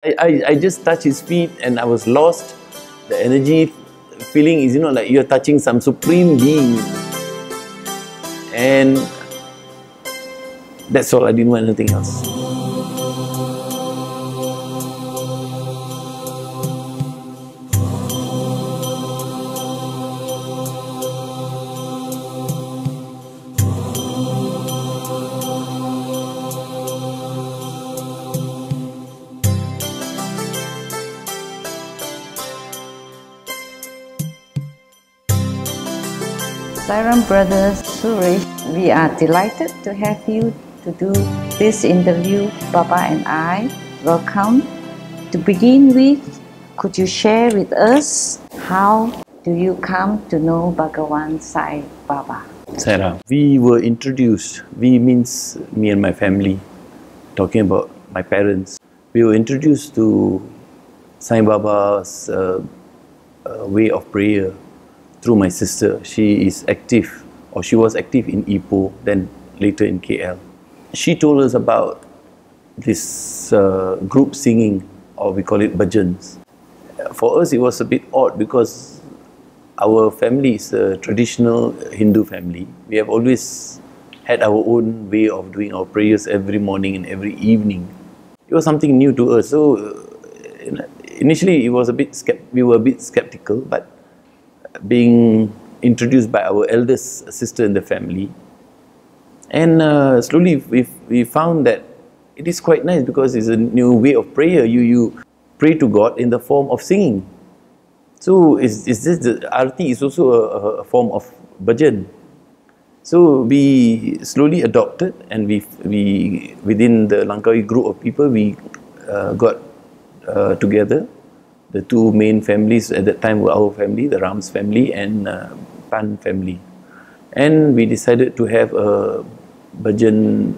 I just touched his feet and I was lost. The energy feeling is, like you're touching some supreme being. And that's all, I didn't want anything else. Siren Brothers Suresh, we are delighted to have you to do this interview, Baba and I. Welcome. To begin with, could you share with us how do you come to know Bhagawan Sai Baba? Sarah, we were introduced, we means me and my family, talking about my parents. We were introduced to Sai Baba's way of prayer through my sister. She is active, or she was active in Ipoh, then later in KL. She told us about this group singing, or we call it bhajans. For us it was a bit odd because our family is a traditional Hindu family. We have always had our own way of doing our prayers every morning and every evening. It was something new to us. So initially it was we were a bit skeptical, but being introduced by our eldest sister in the family, and slowly we found that it is quite nice because it's a new way of prayer. You pray to God in the form of singing. So the arti is also a form of bhajan. So we slowly adopted, and we within the Langkawi group of people, we got together. The two main families at that time were our family, the Rams family and Pan family. And we decided to have a bhajan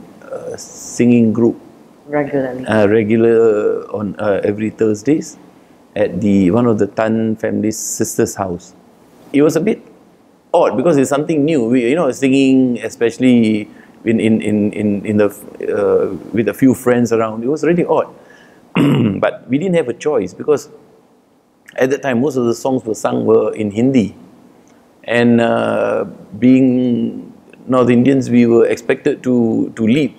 singing group regular on every Thursdays at one of the Tan family's sister's house. It was a bit odd because it's something new. We, singing, especially in the with a few friends around. It was really odd, but we didn't have a choice because at that time most of the songs were in Hindi, and being North Indians, we were expected to lead.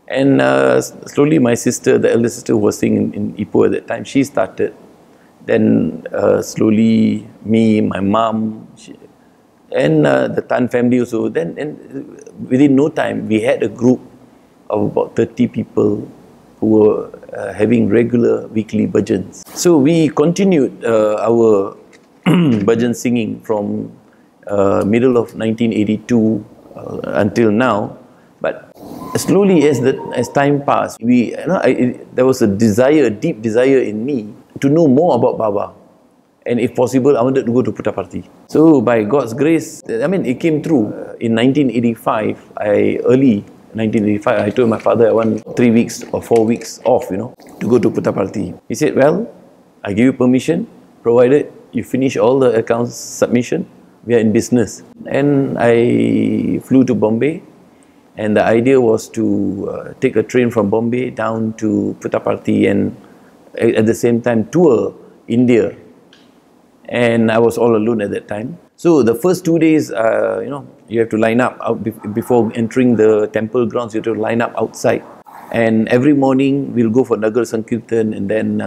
And slowly my sister, the elder sister who was singing in Ipoh at that time, she started. Then slowly me, my mom, and the Tan family also. Then within no time, we had a group of about 30 people who were having regular weekly bhajans. So we continued our bhajan singing from middle of 1982 until now. But slowly as time passed, there was a deep desire in me to know more about Baba. And if possible, I wanted to go to Puttaparthi. So by God's grace, it came through. In 1985, early 1985, I told my father I want 3 weeks or 4 weeks off, to go to Puttaparthi. He said, well, I give you permission, provided you finish all the accounts submission, we are in business. And I flew to Bombay, and the idea was to take a train from Bombay down to Puttaparthi and at the same time tour India. And I was all alone at that time. So the first 2 days, you have to line up before entering the temple grounds. You have to line up outside. And every morning we'll go for Nagar Sankirtan, and then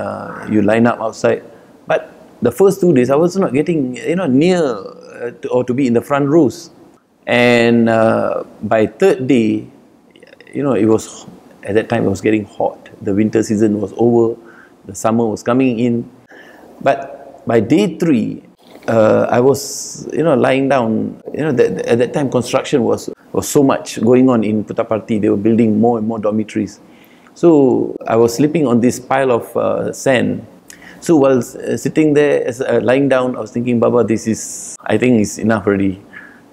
you line up outside. But the first 2 days I was not getting near or to be in the front rows. And by third day, it was at that time it was getting hot. The winter season was over. The summer was coming in. But by day 3, I was lying down. At that time construction was so much going on in Puttaparthi. They were building more and more dormitories. So I was sleeping on this pile of sand. So while sitting there, lying down, I was thinking, Baba, I think it's enough already.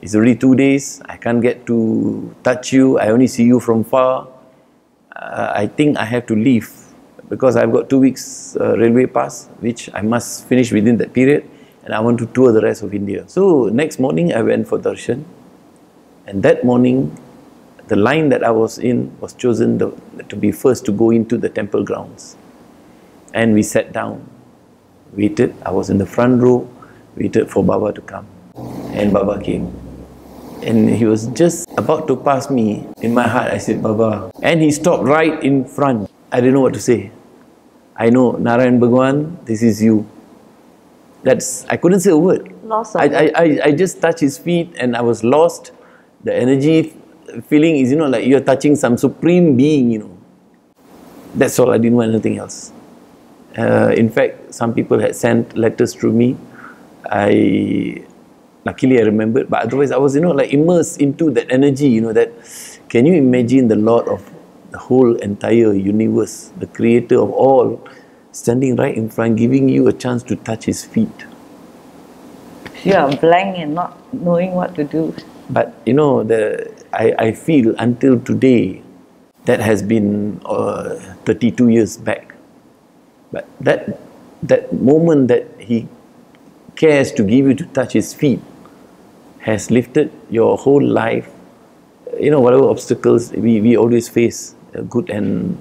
It's already 2 days. I can't get to touch you. I only see you from far. I think I have to leave because I've got 2 weeks railway pass, which I must finish within that period, and I want to tour the rest of India. So next morning I went for darshan, and that morning the line that I was in was chosen to be first to go into the temple grounds. And we sat down, waited. I was in the front row, waited for Baba to come. And Baba came. And he was just about to pass me. In my heart, I said, Baba. And he stopped right in front. I didn't know what to say. I know, Narayan Bhagwan, this is you. I couldn't say a word. Lost of I just touched his feet and I was lost. The energy feeling is, like you're touching some supreme being, That's all, I didn't want anything else. In fact, some people had sent letters through me. Luckily I remembered, but otherwise I was, immersed into that energy, that, can you imagine the Lord of the whole entire universe, the creator of all, standing right in front, giving you a chance to touch his feet. You are blank and not knowing what to do. But, I feel until today, that has been 32 years back. But that moment that he cares to give you to touch his feet has lifted your whole life. Whatever obstacles we always face, good and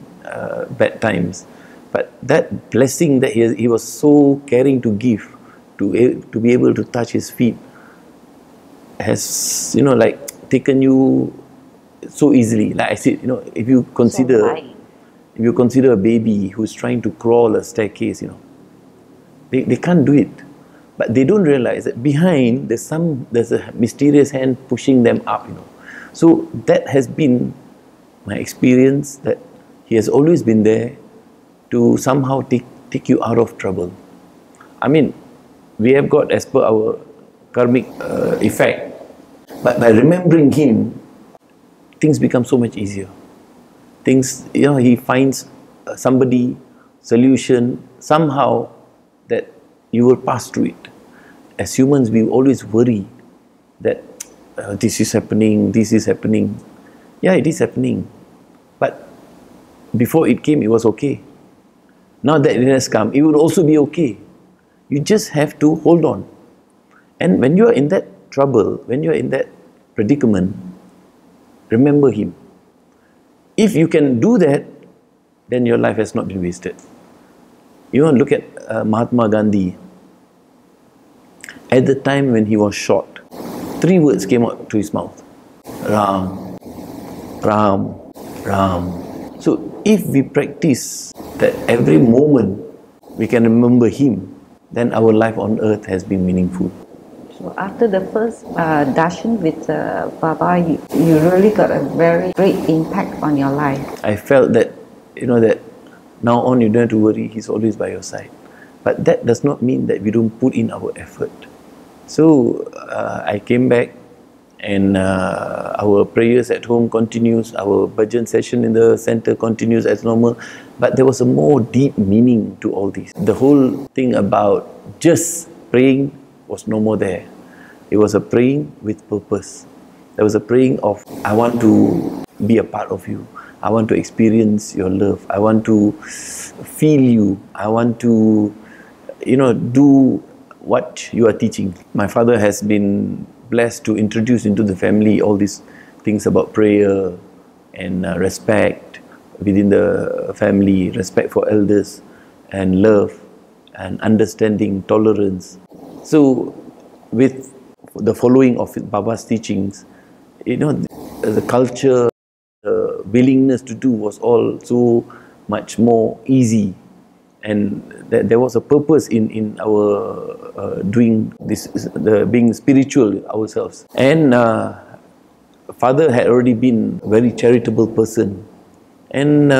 bad times. But that blessing that he was so caring to give, to be able to touch his feet, has, taken you so easily. Like I said, if you consider a baby who's trying to crawl a staircase, they can't do it. But they don't realize that behind there's a mysterious hand pushing them up, So that has been my experience, that he has always been there to somehow take you out of trouble. I mean, we have got, as per our karmic effect, but by remembering him, things become so much easier. Things, he finds somebody, solution, somehow that you will pass through it. As humans, we always worry that this is happening, this is happening. Yeah, it is happening. But before it came, it was okay. Now that it has come, it will also be okay. You just have to hold on. And when you are in that trouble, when you are in that predicament, remember him. If you can do that, then your life has not been wasted. You want to look at Mahatma Gandhi. At the time when he was shot, 3 words came out to his mouth. Ram, Ram, Ram. So if we practice that every moment we can remember him, then our life on earth has been meaningful. So after the first darshan with Baba, you really got a very great impact on your life. I felt that, that now on you don't have to worry, he's always by your side. But that does not mean that we don't put in our effort. So I came back, and our prayers at home continues, our bhajan session in the center continues as normal, but there was a more deep meaning to all this. The whole thing about just praying was no more there. It was a praying with purpose. There was a praying of, I want to be a part of you. I want to experience your love. I want to feel you. I want to, do what you are teaching. My father has been blessed to introduce into the family all these things about prayer and respect within the family, respect for elders and love and understanding, tolerance. So with the following of Baba's teachings, the culture, the willingness to do was all so much more easy, and there was a purpose in our doing this, being spiritual ourselves. And father had already been a very charitable person, and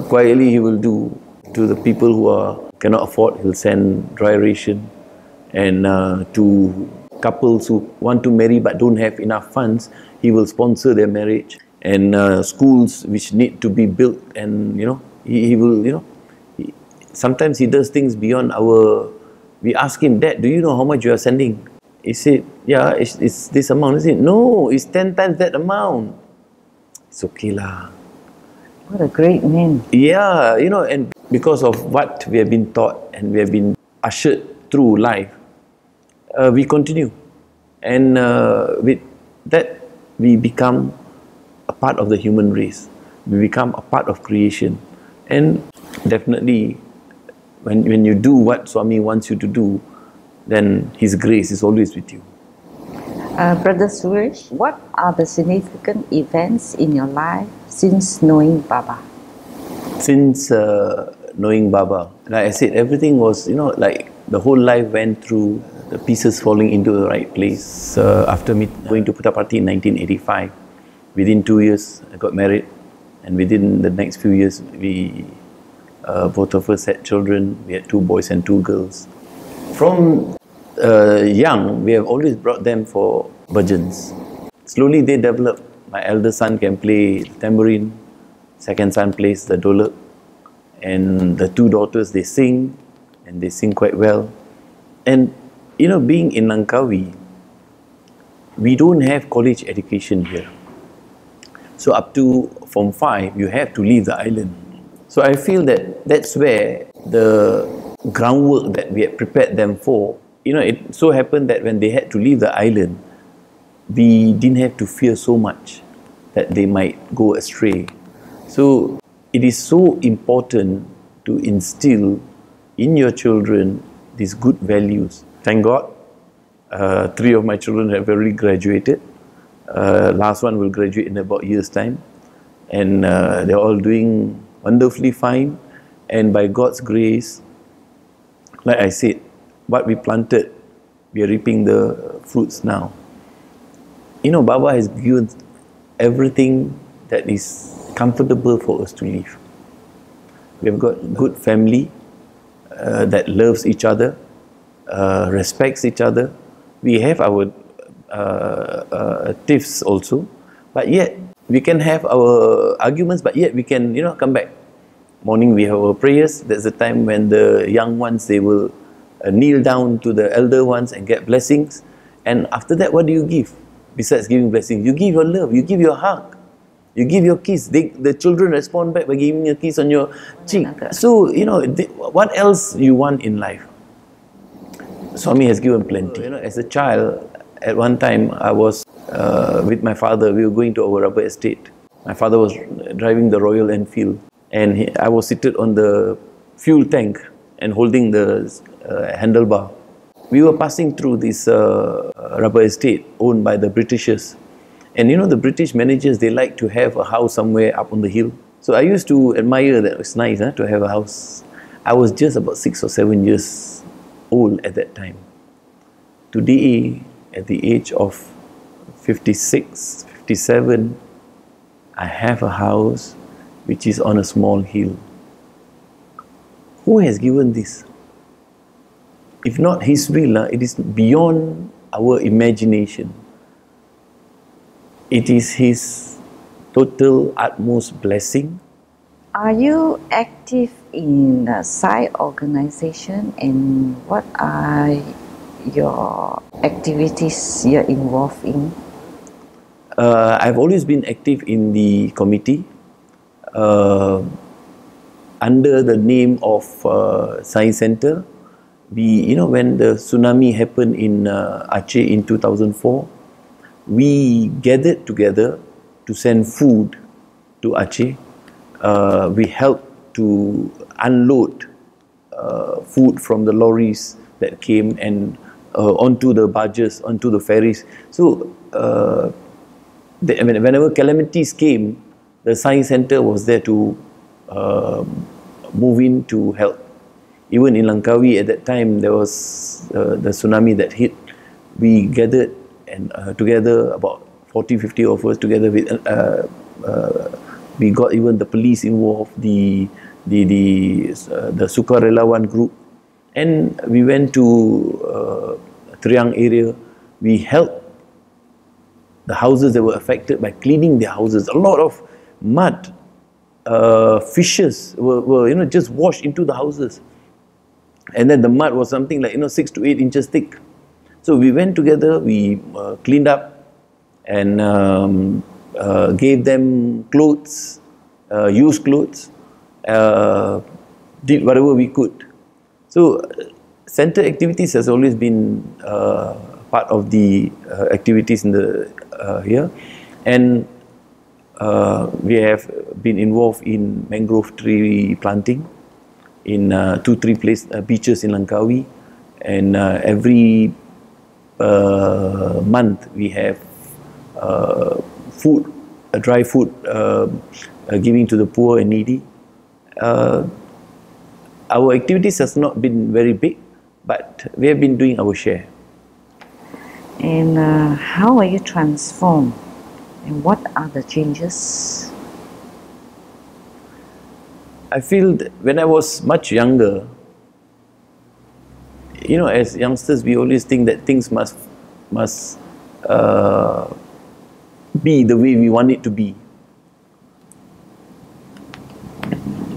quietly he will do to the people who cannot afford. He'll send dry ration, and to couples who want to marry but don't have enough funds, he will sponsor their marriage. And schools which need to be built, and he will, sometimes he does things beyond our. We ask him, Dad, do you know how much you are sending? He said, yeah, it's this amount. He said, no, it's 10 times that amount. It's okay lah. What a great man. Yeah, and because of what we have been taught and we have been ushered through life, we continue. And with that, we become a part of the human race. We become a part of creation. And definitely, when you do what Swami wants you to do, then His grace is always with you. Brother Suresh, what are the significant events in your life since knowing Baba? Since knowing Baba, like I said, everything was, like the whole life went through the pieces falling into the right place. After me going to Puttaparthi in 1985, within 2 years I got married, and within the next few years we both of us had children. We had 2 boys and 2 girls. From young, we have always brought them for bhajans. Slowly they developed. My elder son can play tambourine, second son plays the dholak, and the 2 daughters, they sing, and they sing quite well. And being in Langkawi, we don't have college education here. So up to Form 5, you have to leave the island. So I feel that that's where the groundwork that we had prepared them for, it so happened that when they had to leave the island, we didn't have to fear so much that they might go astray. So it is so important to instill in your children these good values. Thank God, 3 of my children have already graduated. Last one will graduate in about a year's time, and they're all doing wonderfully fine. And by God's grace, like I said, what we planted, we are reaping the fruits now. Baba has given everything that is comfortable for us to live. We have got good family that loves each other, respects each other. We have our tiffs also, but yet we can have our arguments, but yet we can come back. Morning we have our prayers. That's the time when the young ones, they will kneel down to the elder ones and get blessings. And after that, what do you give? Besides giving blessings, you give your love, you give your hug, you give your kiss. The children respond back by giving a kiss on your cheek. So what else you want in life? Swami has given plenty. As a child, at one time I was with my father. We were going to our rubber estate. My father was driving the Royal Enfield, and I was seated on the fuel tank and holding the handlebar. We were passing through this rubber estate owned by the Britishers. And the British managers, they like to have a house somewhere up on the hill. So I used to admire that. It's nice to have a house. I was just about 6 or 7 years old at that time. Today, at the age of 56, 57, I have a house which is on a small hill. Who has given this? If not His will, it is beyond our imagination. It is His total utmost blessing. Are you active in a side organization, and what are your activities you're involved in? I've always been active in the committee under the name of Science Center. When the tsunami happened in Aceh in 2004, we gathered together to send food to Aceh. We helped to unload food from the lorries that came and onto the barges, onto the ferries. So whenever calamities came, the Science Center was there to move in to help. Even in Langkawi at that time, there was the tsunami that hit. We gathered and together, about 40, 50 of us together with, we got even the police involved, the Sukarelawan group, and we went to Triang area. We helped the houses that were affected by cleaning their houses. A lot of mud, fishes were just washed into the houses. And then the mud was something like 6 to 8 inches thick. So we went together, we cleaned up and gave them clothes, used clothes, did whatever we could. So center activities has always been part of the activities in the here, and we have been involved in mangrove tree planting. in 2-3 beaches in Langkawi, and every month we have food, dry food, giving to the poor and needy. Our activities has not been very big, but we have been doing our share. And how are you transformed? And what are the changes? I feel that when I was much younger, you know, as youngsters, we always think that things must be the way we want it to be.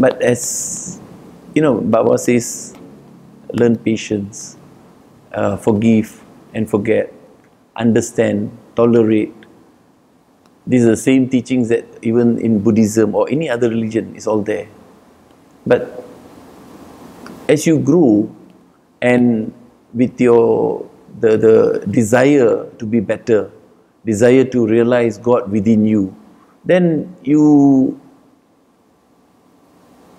But as you know, Baba says, learn patience, forgive and forget, understand, tolerate. These are the same teachings that even in Buddhism or any other religion is all there. But as you grow, and with the desire to be better, desire to realize God within you, then you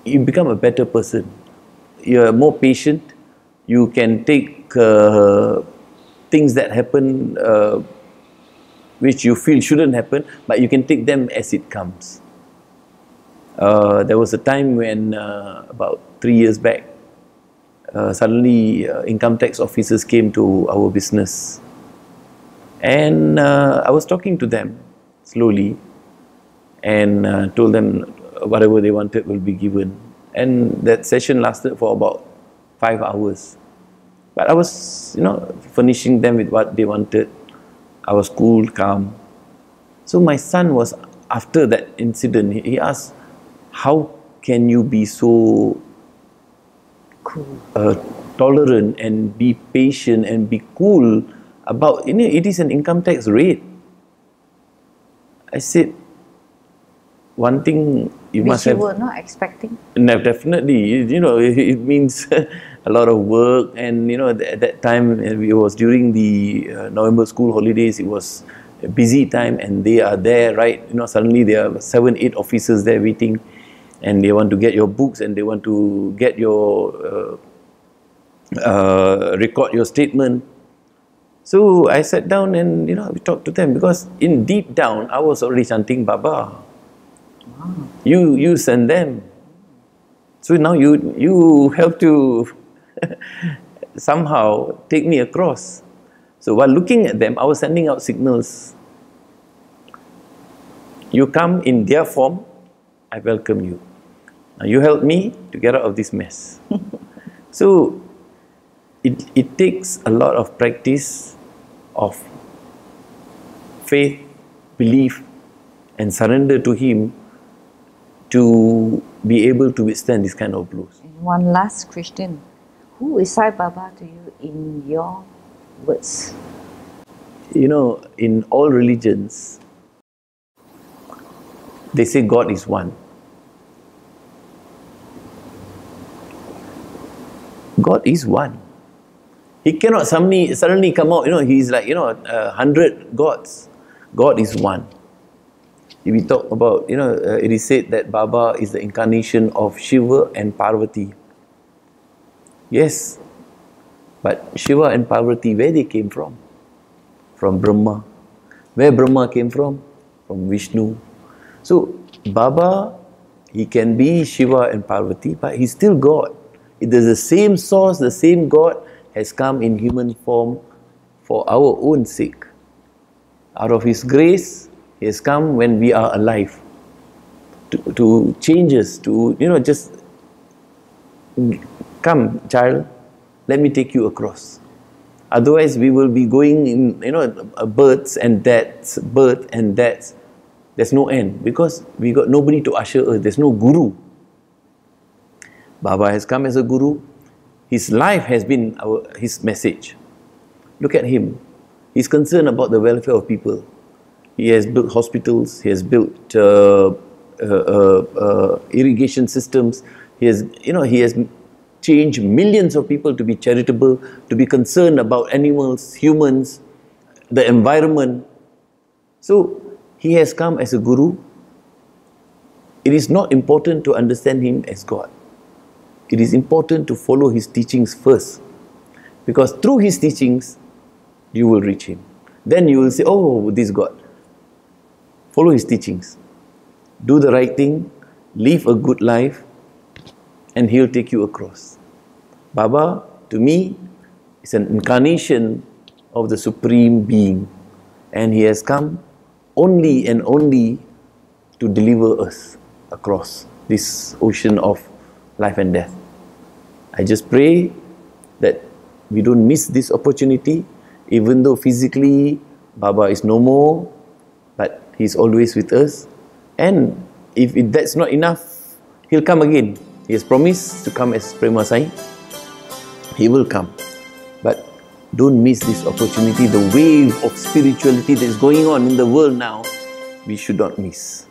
become a better person. You are more patient. You can take things that happen which you feel shouldn't happen, but you can take them as it comes. There was a time when about 3 years back, suddenly income tax officers came to our business, and I was talking to them slowly and told them whatever they wanted will be given, and that session lasted for about 5 hours. But I was, you know, furnishing them with what they wanted. I was cool, calm. So my son was, after that incident, he asked, how can you be so tolerant and be patient and be cool about, you know, it is an income tax rate. I said, one thing you Which must you have... were not expecting? No, definitely. You know, it means a lot of work, and you know, at that time, it was during the November school holidays. It was a busy time, and they are there, right? You know, suddenly there are 7-8 officers there waiting, and they want to get your books, and they want to get your record your statement. So I sat down and, you know, we talked to them, because in deep down I was already chanting Baba. Wow. You send them. So now you have to somehow take me across. So while looking at them, I was sending out signals. You come in their form, I welcome you. Now you help me to get out of this mess. So it takes a lot of practice of faith, belief, and surrender to Him to be able to withstand this kind of blows. And one last question. Who is Sai Baba to you in your words? You know, in all religions, they say God is one. God is one. He cannot suddenly come out, you know, He's like, you know, 100 gods. God is one. If we talk about, you know, it is said that Baba is the incarnation of Shiva and Parvati. Yes, but Shiva and Parvati, where they came from? From Brahma. Where Brahma came from? From Vishnu. So Baba, He can be Shiva and Parvati, but He's still God. It is the same source, the same God has come in human form for our own sake. Out of His grace, He has come when we are alive to change us, to, you know, just come, child, let me take you across. Otherwise, we will be going in, you know, births and deaths, birth and deaths. There's no end, because we got nobody to usher us. There's no guru. Baba has come as a guru. His life has been His message. Look at Him. He's concerned about the welfare of people. He has built hospitals. He has built irrigation systems. He has, you know, He has changed millions of people to be charitable, to be concerned about animals, humans, the environment. So He has come as a guru. It is not important to understand Him as God. it is important to follow his teachings first. Because through his teachings, you will reach him. Then you will say, oh, this God. Follow his teachings. Do the right thing, live a good life, and he'll take you across. Baba, to me, is an incarnation of the Supreme Being. And he has come only and only to deliver us across this ocean of life and death. I just pray that we don't miss this opportunity, even though physically Baba is no more, but he's always with us. And if that's not enough, he'll come again. He has promised to come as Prema Sai. He will come. But don't miss this opportunity. The wave of spirituality that is going on in the world now, we should not miss.